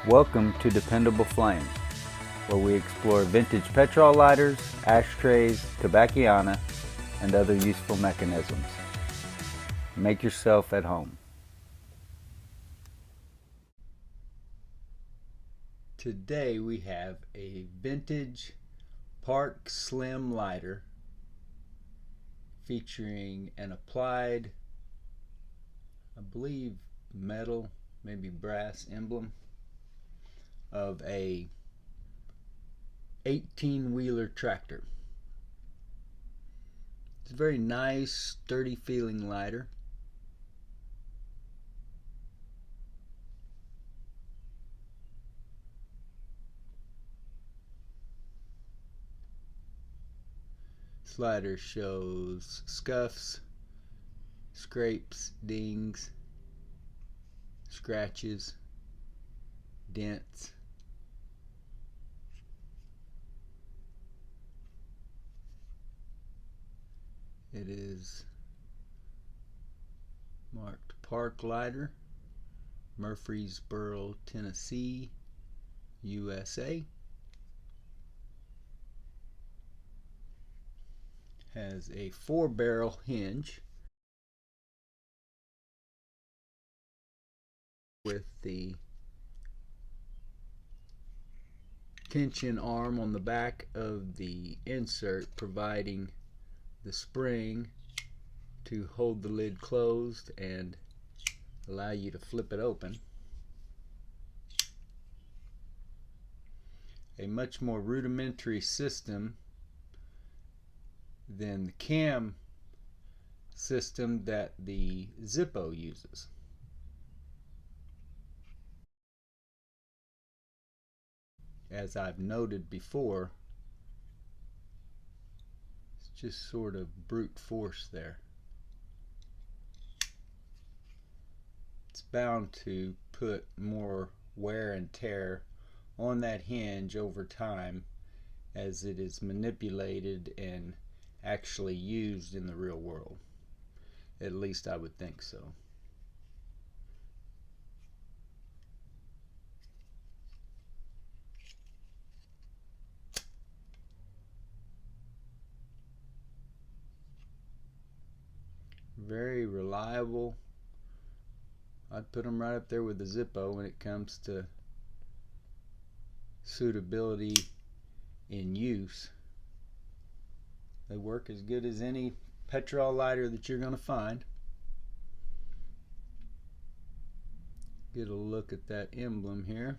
Welcome to Dependable Flame, where we explore vintage petrol lighters, ashtrays, tobacciana, and other useful mechanisms. Make yourself at home. Today we have a vintage Park Slim lighter featuring an applied, I believe, metal, maybe brass emblem of a 18-wheeler tractor. It's a very nice, sturdy feeling lighter. This lighter shows scuffs, scrapes, dings, scratches, dents. It is marked Park Lighter, MURFREESBORO, Tennessee, USA. Has a 4-barrel hinge with the tension arm on the back of the insert providing the spring to hold the lid closed and allow you to flip it open. A much more rudimentary system than the cam system that the Zippo uses. As I've noted before, it's just sort of brute force there. It's bound to put more wear and tear on that hinge over time as it is manipulated and actually used in the real world. At least I would think so. Very reliable. I'd put them right up there with the Zippo when it comes to suitability in use. They work as good as any petrol lighter that you're going to find. Get a look at that emblem here.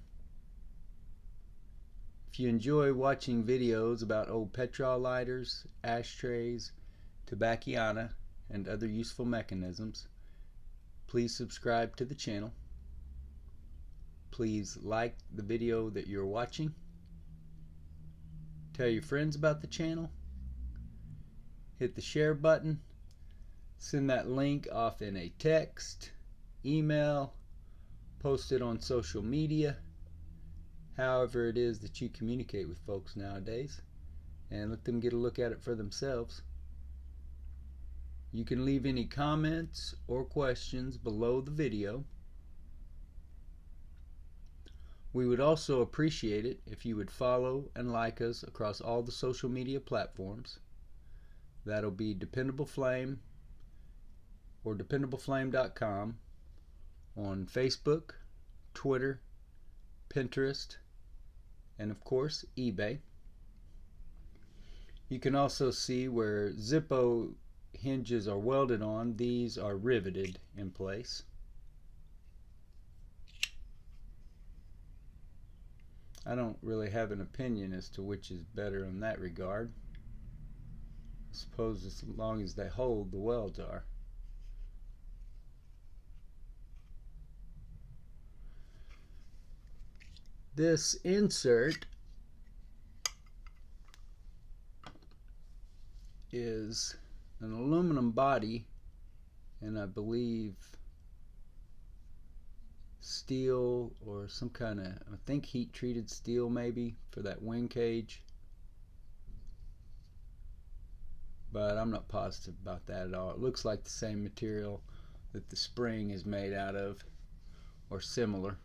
If you enjoy watching videos about old petrol lighters, ashtrays, tobacciana, and other useful mechanisms, please subscribe to the channel. Please like the video that you're watching. Tell your friends about the channel. Hit the share button. Send that link off in a text, email, post it on social media, however it is that you communicate with folks nowadays, and let them get a look at it for themselves. You can leave any comments or questions below the video. We would also appreciate it if you would follow and like us across all the social media platforms. That'll be Dependable Flame or dependableflame.com on Facebook, Twitter, Pinterest, and of course eBay. You can also see where Zippo hinges are welded on. These are riveted in place. I don't really have an opinion as to which is better in that regard. I suppose as long as they hold, the welds are. This insert is an aluminum body and I believe steel or some kind of, I think, heat treated steel maybe for that wing cage, but I'm not positive about that at all. It looks like the same material that the spring is made out of or similar.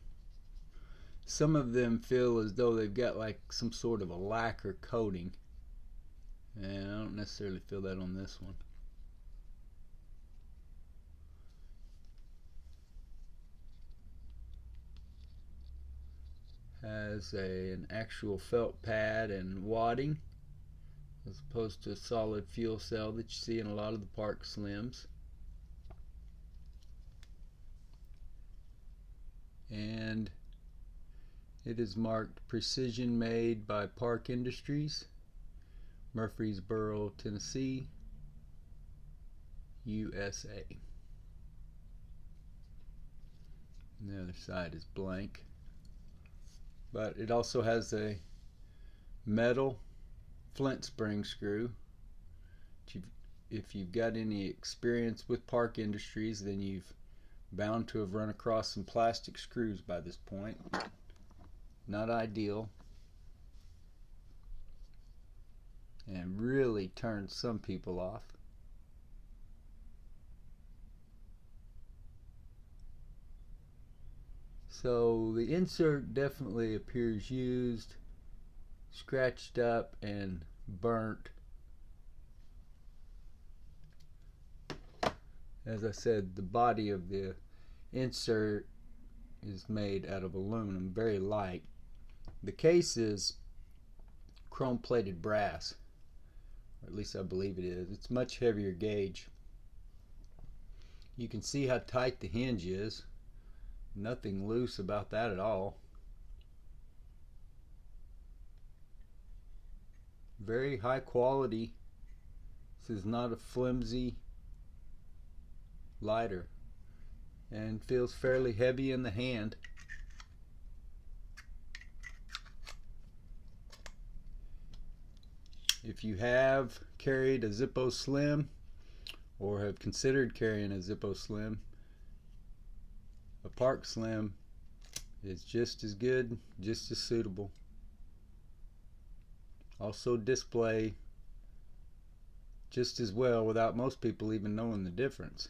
Some of them feel as though they've got like some sort of a lacquer coating, and I don't necessarily feel that on this one. Has an actual felt pad and wadding, as opposed to a solid fuel cell that you see in a lot of the Park Slims. And it is marked Precision Made by Park Industries, Murfreesboro, Tennessee, USA. And the other side is blank. But it also has a metal flint spring screw. If you've got any experience with Park Industries, then you've bound to have run across some plastic screws by this point. Not ideal, and really turns some people off. So the insert definitely appears used, scratched up, and burnt. As I said, the body of the insert is made out of aluminum, very light. The case is chrome plated brass, or at least I believe it is. It's much heavier gauge. You can see how tight the hinge is. Nothing loose about that at all. Very high quality. This is not a flimsy lighter, and feels fairly heavy in the hand. If you have carried a Zippo Slim or have considered carrying a Zippo Slim, a Park Slim is just as good, just as suitable. Also display just as well without most people even knowing the difference.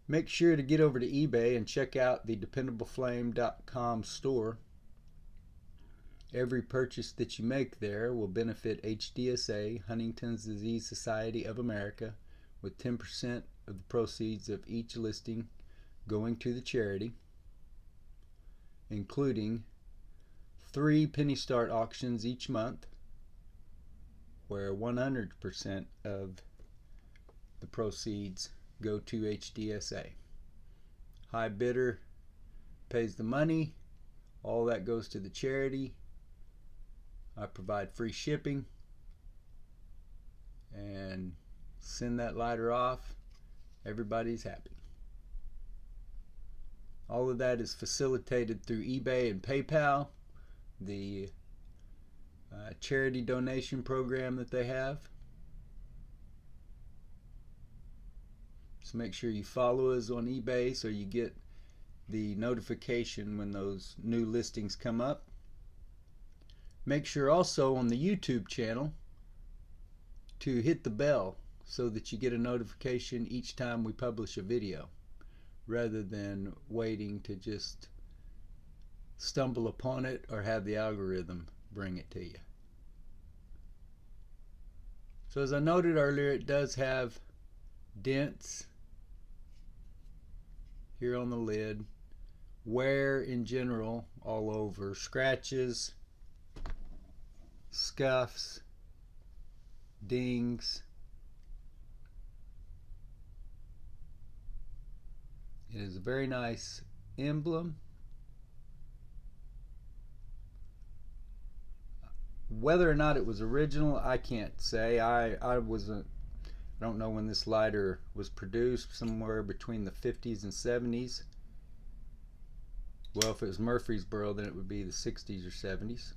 Make sure to get over to eBay and check out the dependableflame.com store. Every purchase that you make there will benefit HDSA, Huntington's Disease Society of America, with 10% of the proceeds of each listing going to the charity, including 3 penny start auctions each month, where 100% of the proceeds go to HDSA. High bidder pays the money, all that goes to the charity. I provide free shipping and send that lighter off. Everybody's happy. All of that is facilitated through eBay and PayPal, the charity donation program that they have. So make sure you follow us on eBay so you get the notification when those new listings come up. Make sure also on the YouTube channel to hit the bell so that you get a notification each time we publish a video, rather than waiting to just stumble upon it or have the algorithm bring it to you. So as I noted earlier, it does have dents here on the lid, wear in general all over, scratches, scuffs, dings. It is a very nice emblem. Whether or not it was original, I can't say. I don't know when this lighter was produced, somewhere between the 50s and 70s. Well, if it was Murfreesboro, then it would be the 60s or 70s.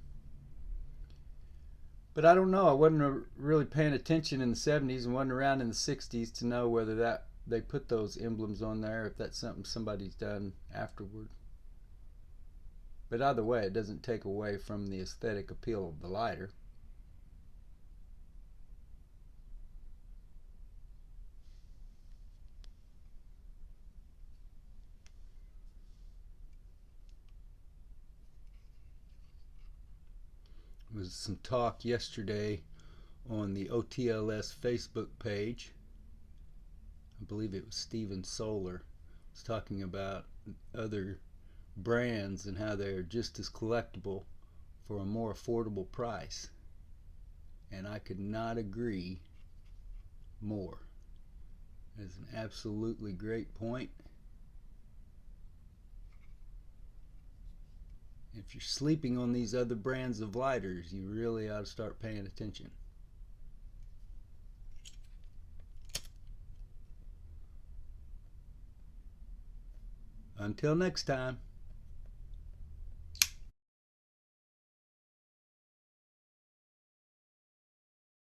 But I don't know. I wasn't really paying attention in the 70s and wasn't around in the 60s to know whether that they put those emblems on there, if that's something somebody's done afterward. But either way, it doesn't take away from the aesthetic appeal of the lighter. was some talk yesterday on the OTLS Facebook page. I believe it was Steven Solar was talking about other brands and how they're just as collectible for a more affordable price, and I could not agree more. It's an absolutely great point. If you're sleeping on these other brands of lighters, you really ought to start paying attention. Until next time.